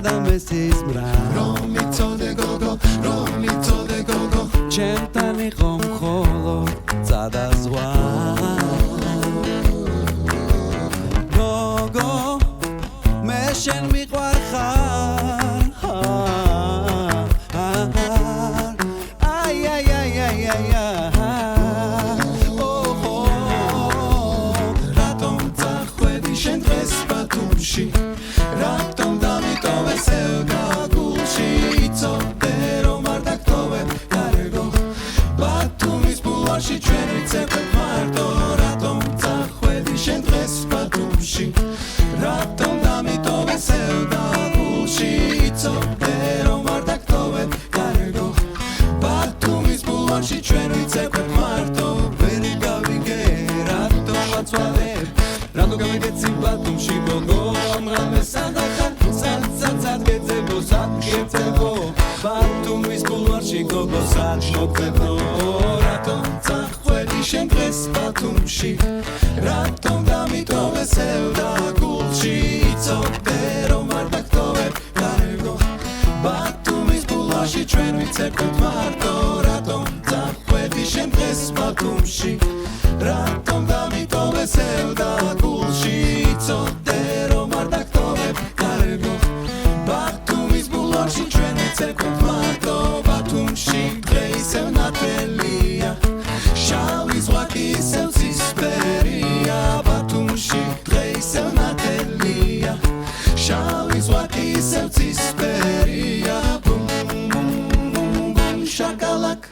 და მესის მრა რომ იცოდე გოგო რომ იცოდე გოგო ჩემთან იყო მხოლოდ წადა ზღვა გოგო მე შენ მიყვარხარ აი აი აი აი აი რატომ წახვედი შენ დღეს ბათუმში რატომ დამიტოვე სევდა გულში იცოდე რომ არ დაგტოვებ გარეგო ბათუმის ბულვარში ჩვენ ვიცეკვეთ მარტო რატომ წახვედი შენ დღეს ბათუმში რატომ დამიტოვე სევდა გულში იცოდე რომ არ დაგტოვებ გარეგო ბათუმის ბულვარში ჩვენ ვიცეკვეთ მარტო ვერ გავიგე რატომ ვაცვალებ რატომ გამიგეცი ბათუმში გოგო ამღამე სადახარ სად გეძებო სად გეძებო ბათუმის ბულვარში გოგო სად მოკვებო რატომ წახვედი შენ დღეს ბათუმში რატომ დამიტოვე სევდა გულში იცოდე რომ არ დაგტოვებ გარეგო ბათუმის ბულვარში ჩვენ ვიცეკვეთ მარტო რატომ წახვედი შენ დღეს ბათუმში რატომ დამიტოვე სევდა გულში იცოდე რომ არ დაგტოვებ გარეგო ბათუმის ბულვარში ჩვენ ვიცეკვეთ